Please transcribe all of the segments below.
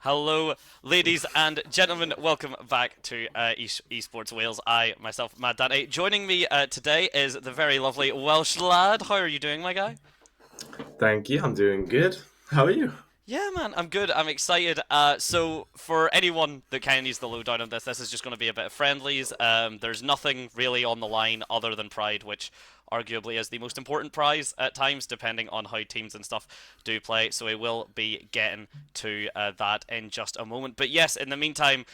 Hello, ladies and gentlemen. Welcome back to Esports Wales. I, myself, Maddante. Joining me today is the very lovely Welsh lad. How are you doing, my guy? Thank you. I'm doing good. How are you? Yeah, man, I'm good. I'm excited. So for anyone that kind of needs the lowdown on this, this is just going to be a bit of friendlies. There's nothing really on the line other than pride, which arguably is the most important prize at times, depending on how teams and stuff do play. So we will be getting to that in just a moment. But yes, in the meantime,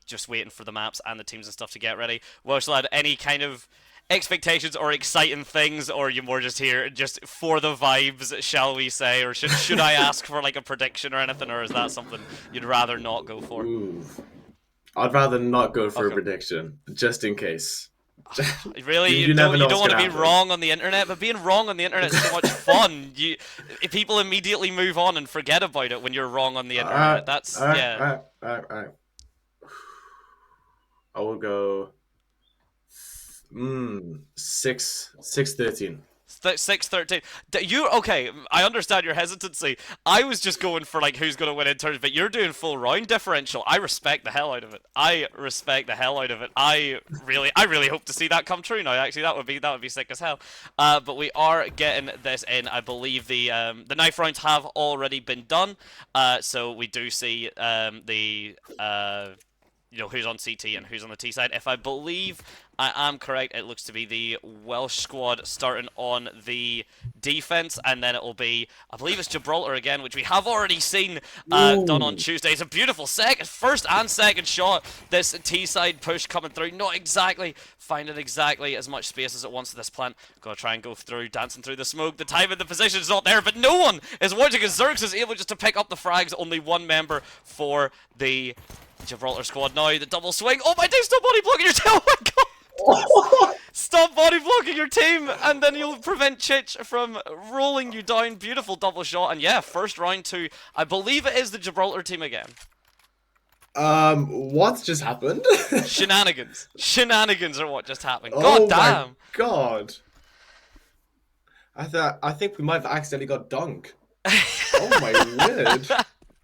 just waiting for the maps and the teams and stuff to get ready. Welsh lad, any kind of expectations or exciting things, or are you more just here just for the vibes, shall we say? Or should I ask for like a prediction or anything, or is that something you'd rather not go for? Ooh. I'd rather not go for a Okay. prediction, just in case. Really, You never you know don't what's want gonna to be happen. wrong on the internet, but being wrong on the internet is so much fun. People immediately move on and forget about it when you're wrong on the internet. That's Alright, yeah. alright, alright. I will go 6-13. 6-13. You okay? I understand your hesitancy. I was just going for like who's going to win in terms, but you're doing full round differential. I respect the hell out of it. I respect the hell out of it. I really hope to see that come true now. Actually, that would be sick as hell. But we are getting this in. I believe the knife rounds have already been done. So we do see the who's on CT and who's on the T side. If I believe I am correct, it looks to be the Welsh squad starting on the defense, and then it will be, I believe it's Gibraltar again, which we have already seen done on Ooh. Tuesday. It's a beautiful first and second shot. This T side push coming through, not exactly finding exactly as much space as it wants to this plant. Gotta try and go through, dancing through the smoke. The time and the position is not there, but no one is watching as Zerx is able just to pick up the frags. Only one member for the Gibraltar squad now. The double swing. Oh my days, stop body blocking your tail. Oh my god. Stop body blocking your team, and then you'll prevent Chich from rolling you down. Beautiful double shot. And yeah, first round to, I believe it is the Gibraltar team again. What just happened? Shenanigans. Shenanigans are what just happened. God Oh my damn. god. I think we might have accidentally got dunk. Oh my word.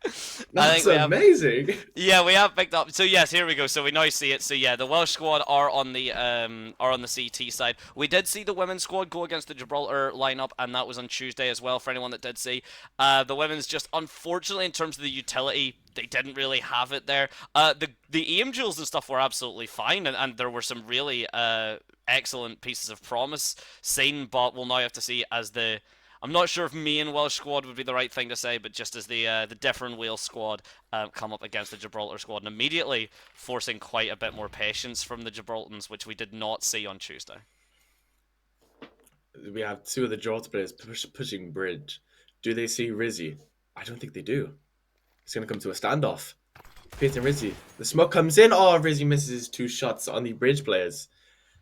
I That's think we have. amazing. Yeah, we have picked up. So yes, here we go. So we now see it. So yeah, the Welsh squad are on the CT side. We did see the women's squad go against the Gibraltar lineup, and that was on Tuesday as well. For anyone that did see, the women's just unfortunately in terms of the utility, they didn't really have it there. The Angels and stuff were absolutely fine, and there were some really excellent pieces of promise seen, but we'll now have to see as the I'm not sure if main Welsh squad would be the right thing to say, but just as the different Wales squad come up against the Gibraltar squad, and immediately forcing quite a bit more patience from the Gibraltans, which we did not see on Tuesday. We have two of the Gibraltar players pushing bridge. Do they see Rizzy? I don't think they do. It's going to come to a standoff. Pete and Rizzy. The smoke comes in. Oh, Rizzy misses his two shots on the bridge players.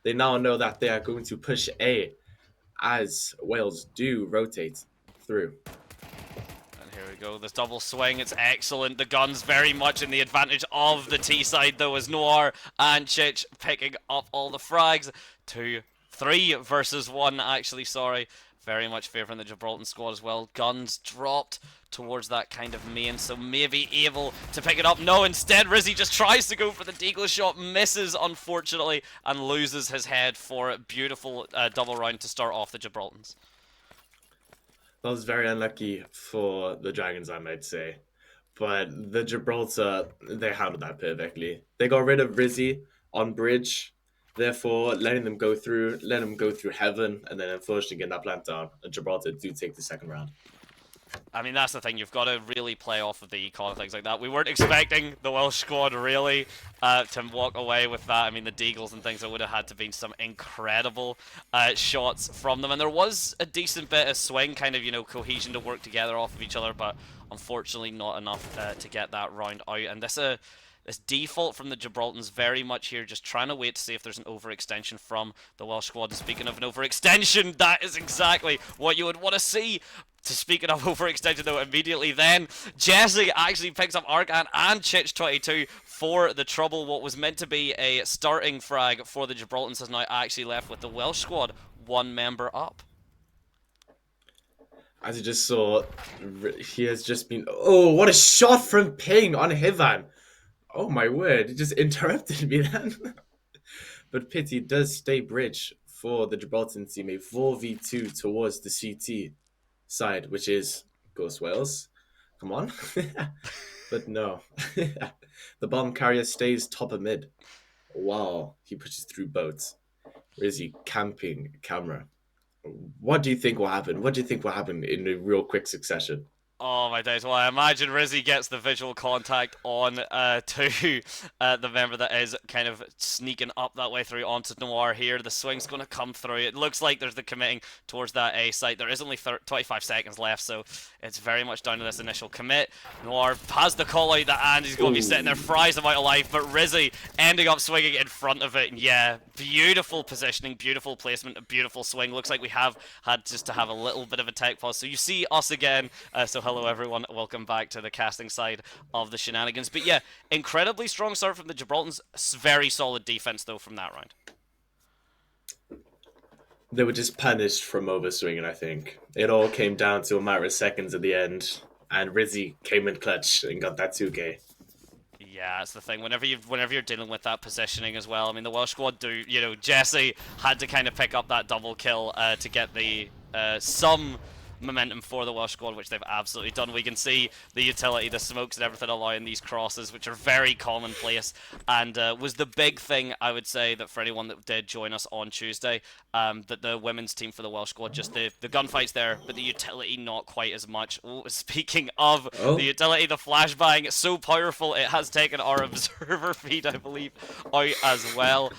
They now know that they are going to push A as Wales do rotate through. And here we go, this double swing, it's excellent. The gun's very much in the advantage of the T side though, as Noir and Chich picking up all the frags. 2-3 versus 1, actually, sorry. Very much favouring the Gibraltar squad as well. Guns dropped towards that kind of main, so maybe able to pick it up. No, instead Rizzy just tries to go for the deagle shot, misses unfortunately, and loses his head for a beautiful double round to start off the Gibraltars. That was very unlucky for the Dragons, I might say. But the Gibraltar, they handled that perfectly. They got rid of Rizzy on bridge, therefore letting them go through heaven, and then unfortunately getting that plant down. And Gibraltar do take the second round. I mean, that's the thing. You've got to really play off of the econ and things like that. We weren't expecting the Welsh squad really to walk away with that. I mean, the Deagles and things, there would have had to been some incredible shots from them. And there was a decent bit of swing, kind of, cohesion to work together off of each other, but unfortunately not enough to get that round out. And this default from the Gibraltans very much here, just trying to wait to see if there's an overextension from the Welsh squad. And speaking of an overextension, that is exactly what you would want to see. Speaking of overextension though, immediately then, Jesse actually picks up Arcan and Chich22 for the trouble. What was meant to be a starting frag for the Gibraltans is now actually left with the Welsh squad, one member up. As you just saw, he has just been. Oh, what a shot from Ping on Hivan! Oh my word, he just interrupted me then. But Pity does stay bridge for the Gibraltar team, a 4v2 towards the CT side, which is Ghost Wales. Come on. But no. The bomb carrier stays top of mid. Wow, he pushes through boats. Rizzy camping camera. What do you think will happen? What do you think will happen in a real quick succession? Oh my days! Well, I imagine Rizzy gets the visual contact on to the member that is kind of sneaking up that way through onto Noir here. The swing's going to come through. It looks like there's the committing towards that A site. There is only 25 seconds left, so it's very much down to this initial commit. Noir has the call out that Andy's going to be sitting there, fries him out of life, but Rizzy ending up swinging in front of it. And yeah, beautiful positioning, beautiful placement, a beautiful swing. Looks like we have had just to have a little bit of a tech pause. So you see us again. So hello everyone, welcome back to the casting side of the shenanigans. But yeah, incredibly strong start from the Gibraltans. Very solid defense though from that round. They were just punished from overswinging, I think. It all came down to a matter of seconds at the end, and Rizzy came in clutch and got that 2K. Yeah, that's the thing. Whenever you're dealing with that positioning as well. I mean, the Welsh squad Jesse had to kind of pick up that double kill to get the some momentum for the Welsh squad, which they've absolutely done. We can see the utility, the smokes and everything allowing these crosses, which are very commonplace, and was the big thing, I would say, that for anyone that did join us on Tuesday, that the women's team for the Welsh squad, just the gunfights there, but the utility not quite as much. Oh, speaking of the utility, the flashbang, so powerful, it has taken our observer feed, I believe, out as well.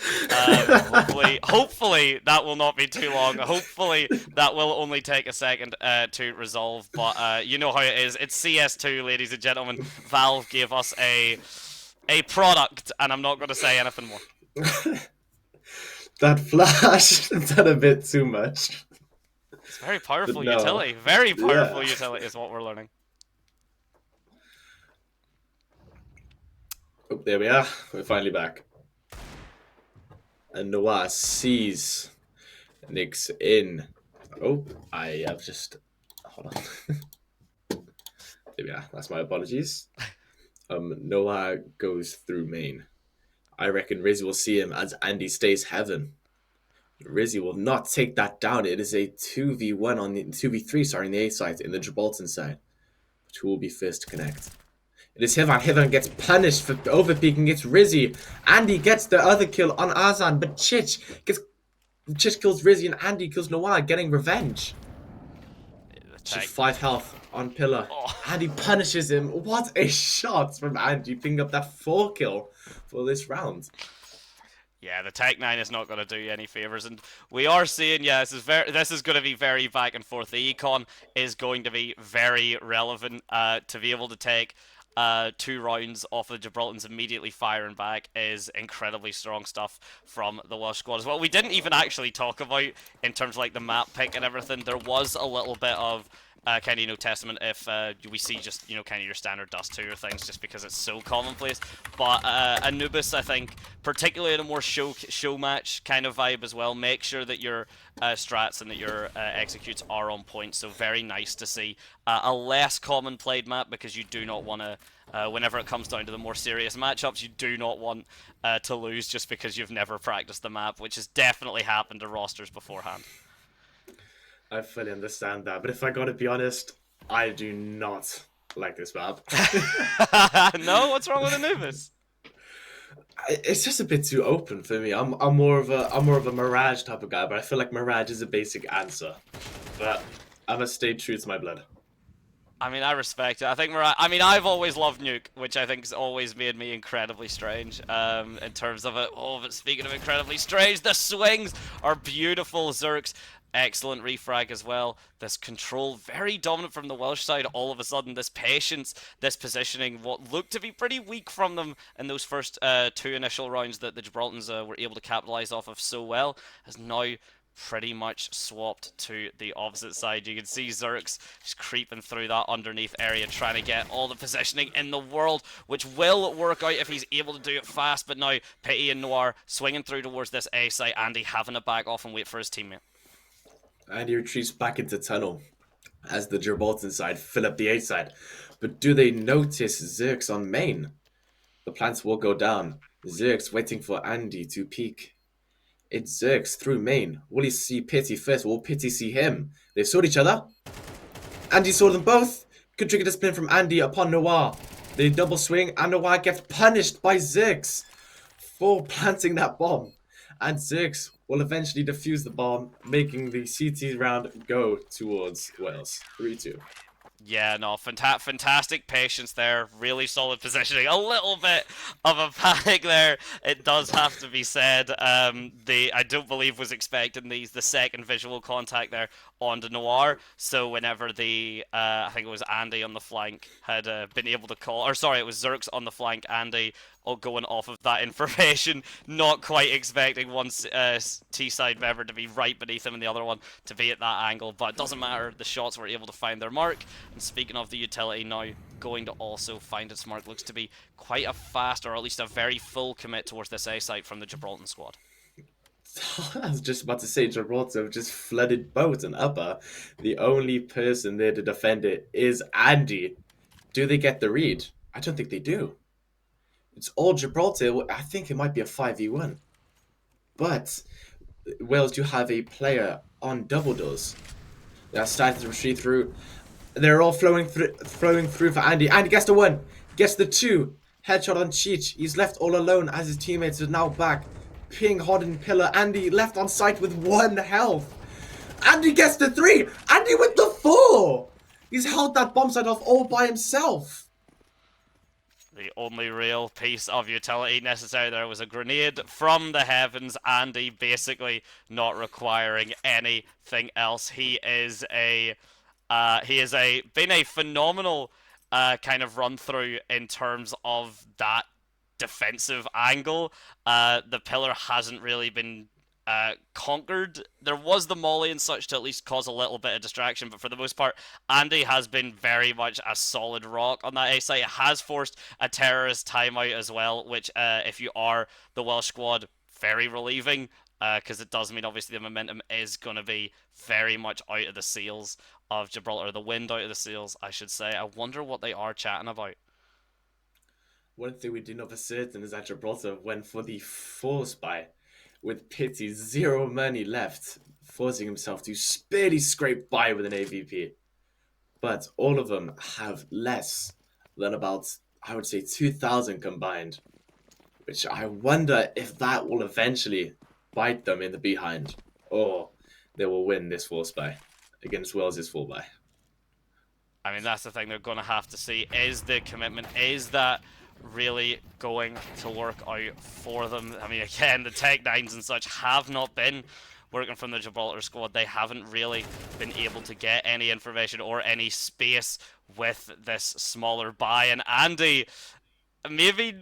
Hopefully that will not be too long. Hopefully that will only take a second to resolve, but you know how it is. It's CS2, ladies and gentlemen. Valve gave us a product, and I'm not going to say anything more. That flash done a bit too much. It's very powerful utility. Very powerful utility is what we're learning. Oh, there we are. We're finally back. And Noah sees Nick's in. Oh, I have just... Hold on. There we are. That's my apologies. Noah goes through main. I reckon Rizzy will see him as Andy stays heaven. Rizzy will not take that down. It is a 2v1 on the 2v3, sorry, on the A side, in the Gibraltar side. But who will be first to connect? It is Hivan. Hivan gets punished for overpeaking. It's Rizzy. Andy gets the other kill on Azan, but Chich kills Rizzy and Andy kills Noah, getting revenge. Just 5 health on Pillar. Oh. Andy punishes him. What a shot from Andy, picking up that 4 kill for this round. Yeah, the Tech 9 is not going to do you any favors, and we are seeing, yeah, this is going to be very back and forth. The econ is going to be very relevant to be able to take 2 rounds off of the Gibraltans immediately firing back is incredibly strong stuff from the Welsh squad as well. We didn't even actually talk about, in terms of like the map pick and everything, there was a little bit of kind of, testament if we see just, kind of your standard Dust 2 or things, just because it's so commonplace. But Anubis, I think, particularly in a more show match kind of vibe as well, make sure that your strats and that your executes are on point. So very nice to see a less common played map, because you do not want to, whenever it comes down to the more serious matchups, you do not want to lose just because you've never practiced the map, which has definitely happened to rosters beforehand. I fully understand that, but if I gotta be honest, I do not like this map. No, what's wrong with Anubis? It's just a bit too open for me. I'm more of a Mirage type of guy, but I feel like Mirage is a basic answer. But I must stay true to my blood. I mean, I respect it. I think I've always loved Nuke, which I think has always made me incredibly strange in terms of it. Oh, but speaking of incredibly strange, the swings are beautiful. Zerks, excellent refrag as well. This control, very dominant from the Welsh side. All of a sudden, this patience, this positioning, what looked to be pretty weak from them in those first 2 initial rounds that the Gibraltans were able to capitalize off of so well, has now pretty much swapped to the opposite side. You can see Zerks just creeping through that underneath area, trying to get all the positioning in the world, which will work out if he's able to do it fast. But now Pity and Noir swinging through towards this A site, Andy having to back off and wait for his teammate. And he retreats back into tunnel. as the Gibraltar side fill up the A side. But do they notice Zerx on main? The plants will go down. Zerx waiting for Andy to peek. It's Zerx through main. Will he see Pity first? Will Pity see him? They saw each other. Andy saw them both. Could trigger the spin from Andy upon Noir. They double swing and Noir gets punished by Zerx for planting that bomb. And Zerx will eventually defuse the bomb, making the CT round go towards Wales. 3-2. Yeah, no, fantastic patience there. Really solid positioning. A little bit of a panic there. It does have to be said. I don't believe was expecting the second visual contact there on the Noir. So whenever I think it was Andy on the flank had been able to call, or sorry, it was Zerx on the flank. Andy going off of that information, not quite expecting one T-side member to be right beneath him and the other one to be at that angle, but it doesn't matter, the shots were able to find their mark. And speaking of the utility now, going to also find its mark, looks to be quite a fast, or at least a very full commit towards this A site from the Gibraltar squad. I was just about to say Gibraltar have just flooded boat and upper. The only person there to defend it is Andy. Do they get the read? I don't think they do. It's all Gibraltar. I think it might be a 5v1. But Wales do have a player on double doors. They're starting to retreat through. They're all flowing through for Andy. Andy gets the 1, gets the 2. Headshot on Cheech. He's left all alone as his teammates are now back. Ping, Hodden, Pillar. Andy left on site with 1 health. Andy gets the 3. Andy with the 4. He's held that bomb site off all by himself. The only real piece of utility necessary there was a grenade from the heavens. Andy basically not requiring anything else. He is been a phenomenal kind of run through in terms of that defensive angle. The pillar hasn't really been conquered. There was the molly and such to at least cause a little bit of distraction, but for the most part, Andy has been very much a solid rock on that A site. It has forced a terrorist timeout as well, which if you are the Welsh squad, very relieving, because it does mean obviously the momentum is going to be very much out of the sails of Gibraltar, the wind out of the sails, I should say. I wonder what they are chatting about. One thing we do know for certain is that Gibraltar went for the 4 spy. With Pity 0 money left, forcing himself to barely scrape by with an AVP. But all of them have less than about, I would say, 2,000 combined. Which I wonder if that will eventually bite them in the behind. Or they will win this 4 spy against Wales' 4 buy. I mean, that's the thing they're going to have to see. Is the commitment, is that really going to work out for them? I mean, again, the Tech 9s and such have not been working from the Gibraltar squad. They haven't really been able to get any information or any space with this smaller buy. And Andy, maybe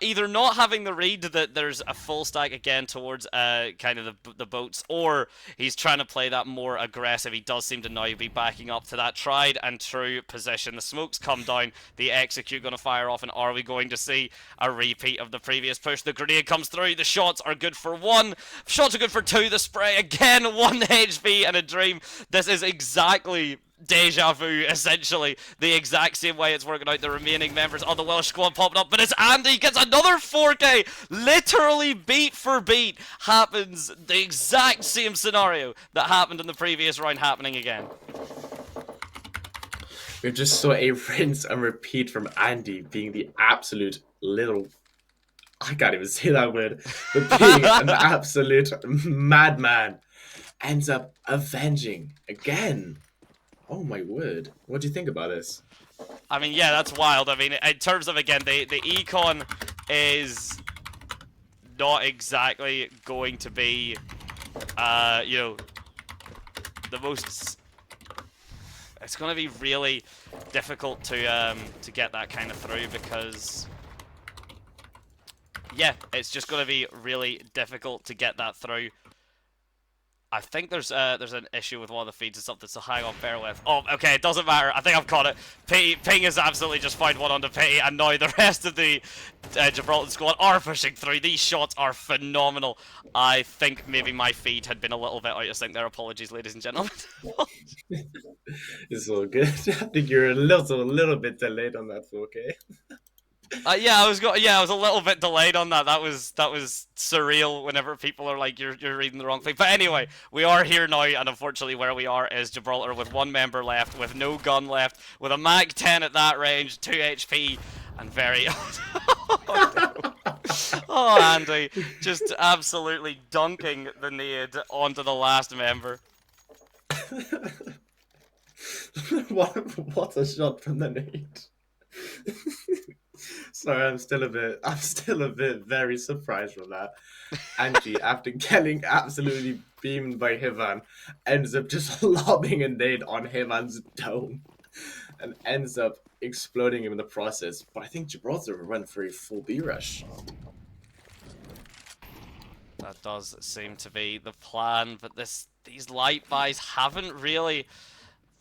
either not having the read that there's a full stack again towards kind of the boats, or he's trying to play that more aggressive. He does seem to now be backing up to that tried and true position. The smokes come down, the execute going to fire off, and are we going to see a repeat of the previous push? The grenade comes through, the shots are good for 1, shots are good for 2, the spray again, 1 HP and a dream. This is exactly deja vu, essentially. The exact same way it's working out. The remaining members of the Welsh squad popping up, but it's Andy gets another 4K. Literally beat for beat happens. The exact same scenario that happened in the previous round happening again. We've just saw a rinse and repeat from Andy being the absolute little... I can't even say that word. But being an absolute madman. Ends up avenging again. Oh my word. What do you think about this? I mean, yeah, that's wild. I mean, in terms of, again, the econ is not exactly going to be, you know, the most... It's going to be really difficult to get that kind of through because... Yeah, it's just going to be really difficult to get that through. I think there's an issue with one of the feeds and something, so hang on, bear with. Oh, okay, it doesn't matter. I think I've caught it. Ping has absolutely just found one onto Pity, and now the rest of the Gibraltar squad are pushing through. These shots are phenomenal. I think maybe my feed had been a little bit out of sync there. Apologies, ladies and gentlemen. It's all good. I think you're a little bit delayed on that 4K. Yeah, I was a little bit delayed on that. That was surreal. Whenever people are like, "You're reading the wrong thing." But anyway, we are here now, and unfortunately, where we are is Gibraltar with one member left, with no gun left, with a Mag 10 at that range, 2 HP, and very. Oh, Andy, just absolutely dunking the nade onto the last member. What a shot from the nade. Sorry, I'm still a bit very surprised from that. Angie, after getting absolutely beamed by Hivan, ends up just lobbing a nade on Hivan's dome and ends up exploding him in the process. But I think Gibraltar went for a full B rush. That does seem to be the plan, but these light buys haven't really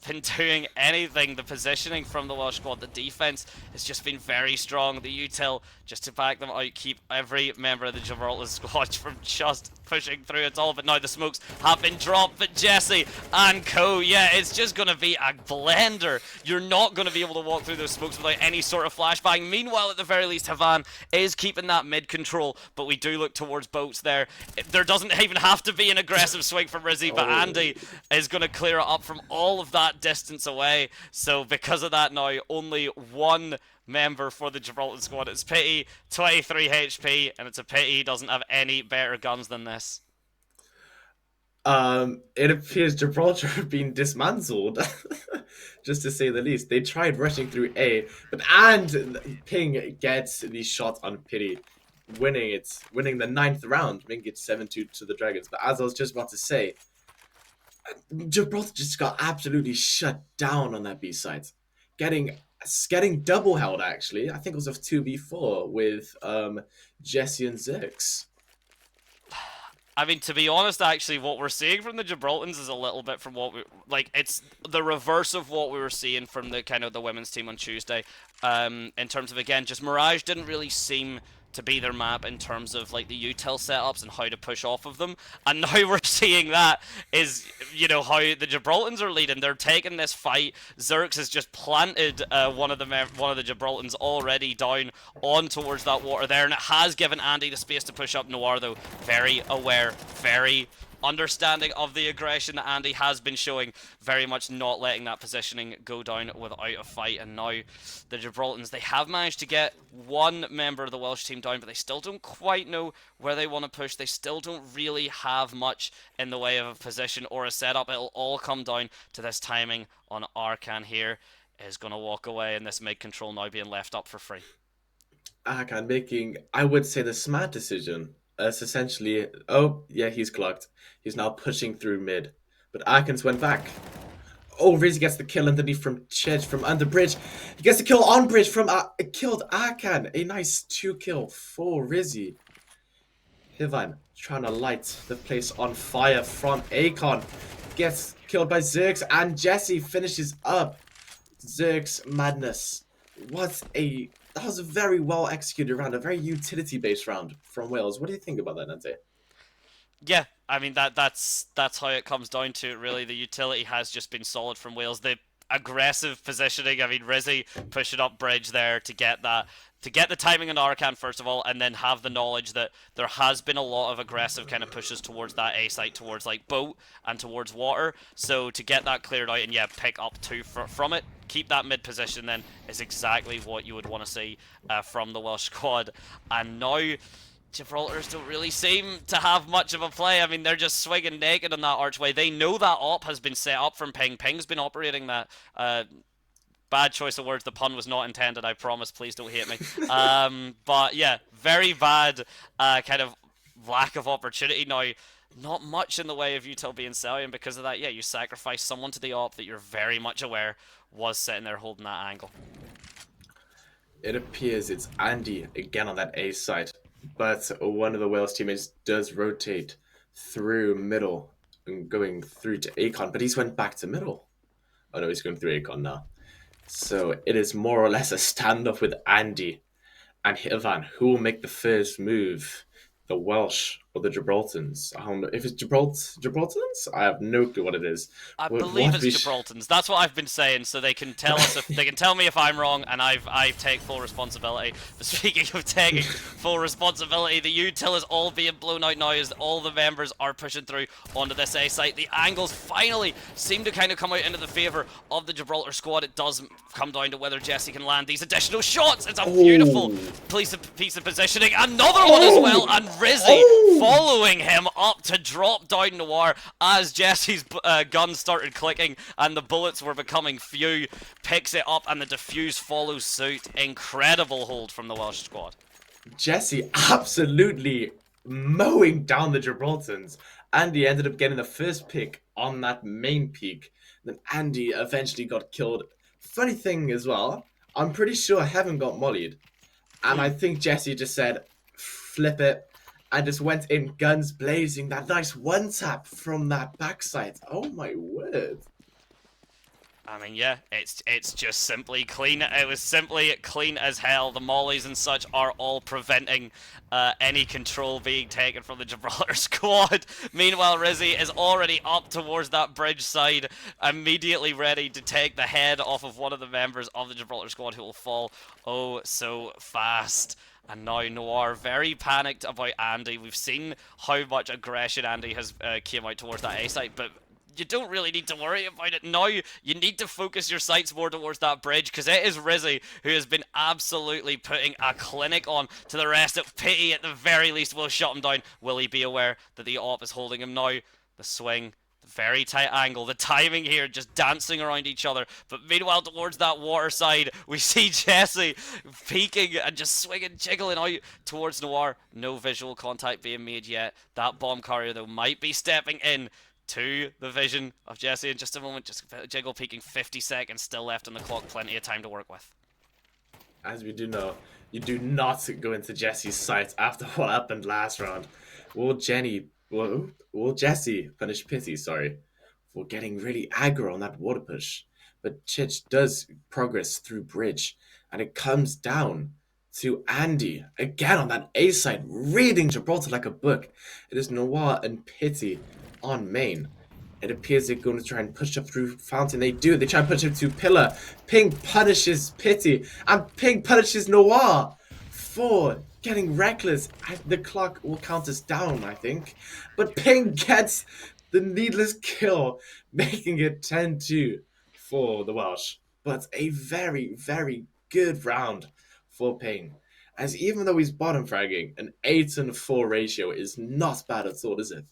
been doing anything. The positioning from the Welsh squad, the defense has just been very strong. The util, just to back them out, keep every member of the Gibraltar squad from just pushing through at all. But now the smokes have been dropped. But Jesse and co, yeah, it's just going to be a blender. You're not going to be able to walk through those smokes without any sort of flashbang. Meanwhile, at the very least, Havan is keeping that mid control, but we do look towards boats there. There doesn't even have to be an aggressive swing from Rizzy, but Andy is going to clear it up from all of that distance away. So because of that now, only one member for the Gibraltar squad. It's Pity, 23 HP, and it's a pity he doesn't have any better guns than this. It appears Gibraltar have been dismantled, just to say the least. They tried rushing through A, but and Ping gets the shot on Pity, winning the ninth round, making it 7-2 to the Dragons. But as I was just about to say, Gibraltar just got absolutely shut down on that B side, getting getting double held actually. I think it was a 2v4 with Jesse and Zix. I mean, to be honest, actually, what we're seeing from the Gibraltars is a little bit from what we like. It's the reverse of what we were seeing from the kind of the women's team on Tuesday. In terms of again, just Mirage didn't really seem to be their map in terms of like the util setups and how to push off of them. And now we're seeing that is, you know, how the Gibraltars are leading. They're taking this fight. Zerx has just planted one of the Gibraltars already down on towards that water there, and it has given Andy the space to push up. Noir though, very aware, very understanding of the aggression that Andy has been showing, very much not letting that positioning go down without a fight. And now the Gibraltars, they have managed to get one member of the Welsh team down, but they still don't quite know where they want to push. They still don't really have much in the way of a position or a setup. It'll all come down to this timing on Arcan here. Is going to walk away, and this mid control now being left up for free. Arcan making, I would say, the smart decision. It's essentially, oh, yeah, he's clocked. He's now pushing through mid. But Arcan's went back. Oh, Rizzy gets the kill underneath from Chedge from under bridge. He gets the kill on bridge from killed Arcan. A nice 2-kill for Rizzy. Hivan trying to light the place on fire from Akon. Gets killed by Zerx, and Jesse finishes up Zerx madness. That was a very well executed round, a very utility based round from Wales. What do you think about that, Nante? Yeah, I mean that's how it comes down to it. Really, the utility has just been solid from Wales. The aggressive positioning. I mean, Rizzy pushing up bridge there to get that. To get the timing on Arcan first of all, and then have the knowledge that there has been a lot of aggressive kind of pushes towards that A site, towards like boat and towards water. So to get that cleared out and yeah, pick up two from it, keep that mid position then is exactly what you would want to see from the Welsh squad. And now Gibraltars don't really seem to have much of a play. I mean, they're just swinging naked on that archway. They know that op has been set up from Ping. Ping's been operating that. Bad choice of words. The pun was not intended. I promise. Please don't hate me. But yeah, very bad kind of lack of opportunity. Now, not much in the way of util being Celian because of that. Yeah, you sacrifice someone to the op that you're very much aware was sitting there holding that angle. It appears it's Andy again on that A side, but one of the Wales teammates does rotate through middle and going through to Akon, but he's went back to middle. Oh no, he's going through Akon now. So it is more or less a standoff with Andy and Hivan, who will make the first move? The Welsh or the Gibraltans? I don't know if it's Gibraltans. I have no clue what it is. I believe What it's Gibraltans. That's what I've been saying, so they can tell us if they can tell me if I'm wrong, and I take full responsibility. But speaking of taking full responsibility, the util is all being blown out now as all the members are pushing through onto this A site. The angles finally seem to kind of come out into the favour of the Gibraltar squad. It does come down to whether Jesse can land these additional shots. It's a beautiful piece of positioning. Another one as well, and Rizzy following him up to drop down Noir as Jesse's guns started clicking and the bullets were becoming few. Picks it up and the defuse follows suit. Incredible hold from the Welsh squad. Jesse absolutely mowing down the Gibraltans. Andy ended up getting the first pick on that main peak. Then Andy eventually got killed. Funny thing as well, I'm pretty sure Heaven got mollied. And I think Jesse just said, flip it, and just went in guns blazing. That nice one tap from that backside. Oh my word. I mean, yeah, it's just simply clean. It was simply clean as hell. The mollies and such are all preventing any control being taken from the Gibraltar squad. Meanwhile, Rizzy is already up towards that bridge side, immediately ready to take the head off of one of the members of the Gibraltar squad who will fall oh so fast. And now Noir very panicked about Andy. We've seen how much aggression Andy has came out towards that A site, but you don't really need to worry about it now. You need to focus your sights more towards that bridge, because it is Rizzy who has been absolutely putting a clinic on to the rest of Pity. At the very least will shut him down. Will he be aware that the op is holding him now? The swing, the very tight angle, the timing here, just dancing around each other. But meanwhile, towards that water side, we see Jesse peeking and just swinging, jiggling out towards Noir. No visual contact being made yet. That bomb carrier, though, might be stepping in to the vision of Jesse in just a moment. Just jiggle peeking, 50 seconds still left on the clock, plenty of time to work with. As we do know, you do not go into Jesse's sight after what happened last round. Will Jesse punish Pity, for getting really aggro on that water push? But Chich does progress through bridge, and it comes down to Andy again on that A side, reading Gibraltar like a book. It is Noir and Pity on main. It appears they're going to try and push up through Fountain. They do. They try and push up to Pillar. Pink punishes Pity. And Pink punishes Noir for getting reckless. The clock will count us down, I think. But Pink gets the needless kill, making it 10-2 for the Welsh. But a very, very good round for Ping. As even though he's bottom fragging, an 8-4 ratio is not bad at all, is it?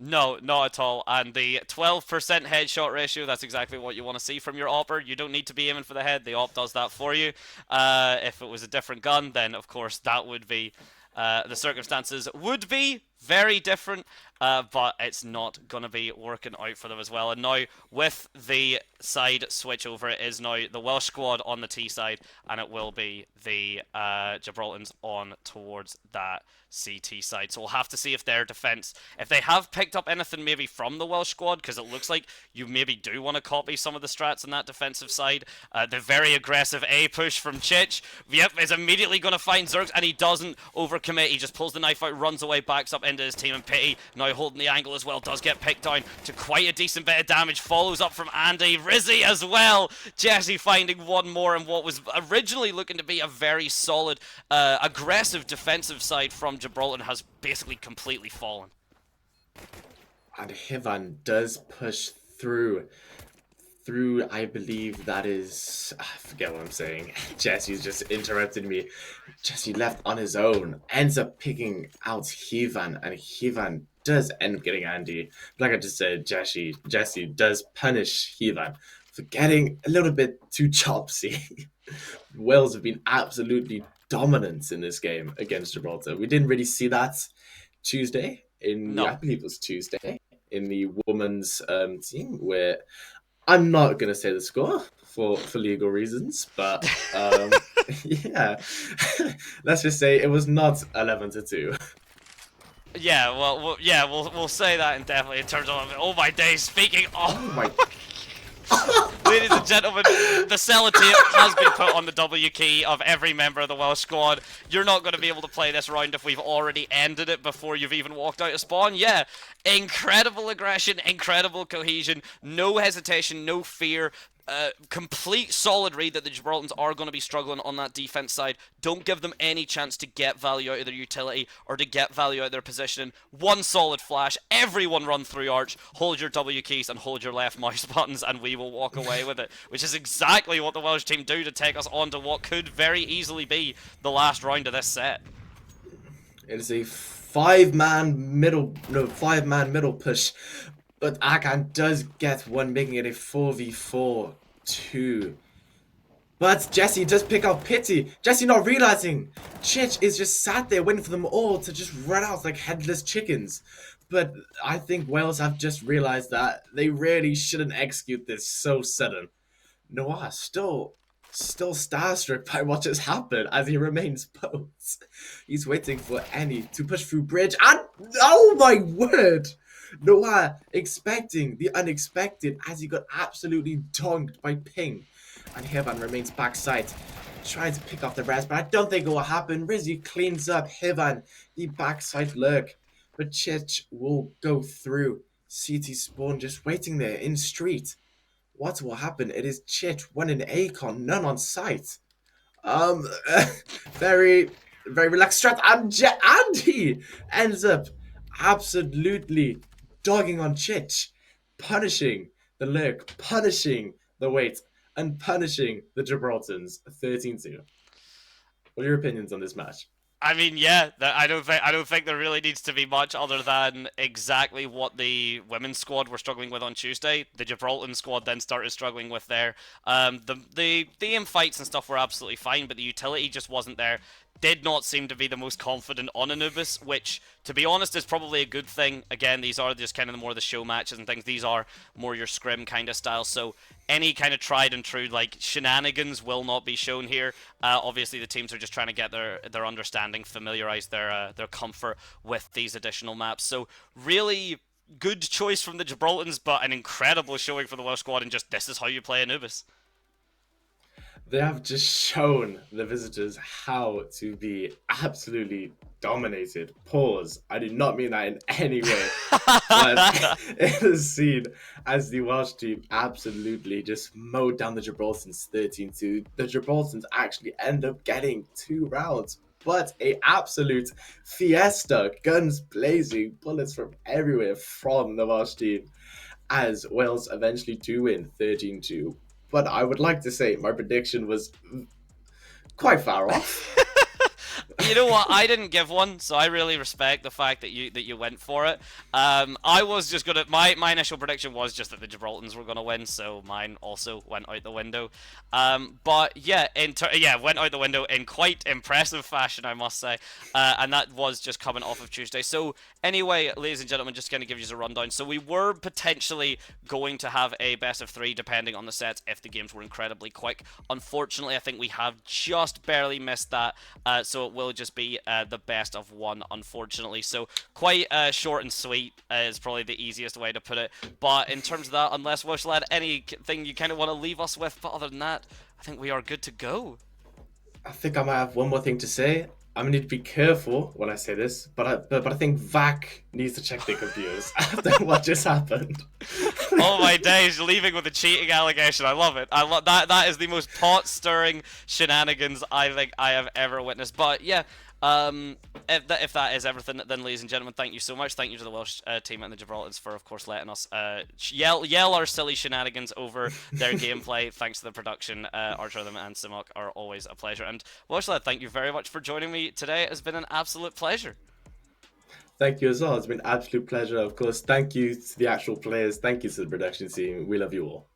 No, not at all. And the 12% headshot ratio, that's exactly what you want to see from your opper. You don't need to be aiming for the head. The op does that for you. If it was a different gun, then of course that would be... the circumstances would be very different, but it's not going to be working out for them as well. And now, with the side switch over, it is now the Welsh squad on the T side, and it will be the Gibraltans on towards that CT side. So we'll have to see if their defense, if they have picked up anything maybe from the Welsh squad, because it looks like you maybe do want to copy some of the strats on that defensive side. The very aggressive A push from Chich, yep, is immediately going to find Zerks, and he doesn't overcommit. He just pulls the knife out, runs away, backs up into his team, and Pity, now holding the angle as well, does get picked down to quite a decent bit of damage. Follows up from Andy. Rizzy as well. Jesse finding one more in what was originally looking to be a very solid, aggressive defensive side from Gibraltar, has basically completely fallen. And Hivan does push through, I believe that is, I forget what I'm saying. Jesse's just interrupted me. Jesse left on his own, ends up picking out Hivan, and Hivan does end up getting Andy. Like I just said, Jesse does punish Hivan for getting a little bit too chopsy. Wales have been absolutely dominant in this game against Gibraltar. We didn't really see that Tuesday, I believe it was Tuesday, in the women's team, where I'm not going to say the score for legal reasons, but yeah, let's just say it was not 11-2. Yeah, well, yeah, we'll say that indefinitely in terms of, oh my days, speaking of, Oh my. ladies and gentlemen, the sellotape has been put on the W key of every member of the Welsh squad. You're not going to be able to play this round if we've already ended it before you've even walked out of spawn. Yeah, incredible aggression, incredible cohesion, no hesitation, no fear. Complete solid read that the Gibraltars are going to be struggling on that defense side. Don't give them any chance to get value out of their utility or to get value out of their positioning. One solid flash, everyone run through arch, hold your W keys and hold your left mouse buttons, and we will walk away with it, which is exactly what the Welsh team do to take us on to what could very easily be the last round of this set. It is a five-man middle push, but Akan does get one, making it a 4v4 2. But Jesse does pick out Pity. Jesse not realizing Chich is just sat there waiting for them all to just run out like headless chickens. But I think Wales have just realized that they really shouldn't execute this so sudden. Noah still starstruck by what just happened as he remains posed. He's waiting for Annie to push through bridge and oh my word! Noah expecting the unexpected as he got absolutely donked by Ping. And Hevan remains backside, trying to pick off the rest, but I don't think it will happen. Rizzy cleans up Hevan, the backside lurk, but Chich will go through. CT spawn just waiting there in street. What will happen? It is Chit, one in Acon, none on site. Um, very, very relaxed strat, and he ends up absolutely dogging on Chich, punishing the lurk, punishing the wait, and punishing the Gibraltars 13-2. What are your opinions on this match? I mean, yeah, I don't think there really needs to be much other than exactly what the women's squad were struggling with on Tuesday. The Gibraltar squad then started struggling with their the aim fights and stuff were absolutely fine, but the utility just wasn't there. Did not seem to be the most confident on Anubis, which, to be honest, is probably a good thing. Again, these are just kind of more the show matches and things. These are more your scrim kind of style, so any kind of tried and true like shenanigans will not be shown here. Obviously, the teams are just trying to get their understanding, familiarize their comfort with these additional maps. So really good choice from the Gibraltars, but an incredible showing for the Welsh squad. And just this is how you play Anubis. They have just shown the visitors how to be absolutely dominated. Pause. I did not mean that in any way. But it is seen as the Welsh team absolutely just mowed down the Gibraltars 13-2. The Gibraltars actually end up getting 2 rounds. But a absolute fiesta, guns blazing, bullets from everywhere from the Welsh team, as Wales eventually do win 13-2. But I would like to say my prediction was quite far off. You know what? I didn't give one, so I really respect the fact that you went for it. I was just gonna my initial prediction was just that the Gibraltars were gonna win, so mine also went out the window. But yeah, went out the window in quite impressive fashion, I must say. And that was just coming off of Tuesday. So anyway, ladies and gentlemen, just gonna give you a rundown. So we were potentially going to have a best of 3 depending on the sets if the games were incredibly quick. Unfortunately, I think we have just barely missed that. So it will just be the best of 1, unfortunately. So quite short and sweet is probably the easiest way to put it. But in terms of that, unless WelshLadd, anything you kind of want to leave us with, but other than that, I think we are good to go. I think I might have one more thing to say. I'm gonna need to be careful when I say this, but I think VAC needs to check their computers after what just happened. Oh my days, leaving with a cheating allegation. I love it. I love that. That is the most pot-stirring shenanigans I think I have ever witnessed. But yeah, if that is everything, then ladies and gentlemen, thank you so much. Thank you to the Welsh team and the Gibraltars for, of course, letting us yell our silly shenanigans over their gameplay. Thanks to the production, Archer and Simok are always a pleasure. And WelshLadd, thank you very much for joining me today. It has been an absolute pleasure. Thank you as well. It's been an absolute pleasure. Of course, thank you to the actual players. Thank you to the production team. We love you all.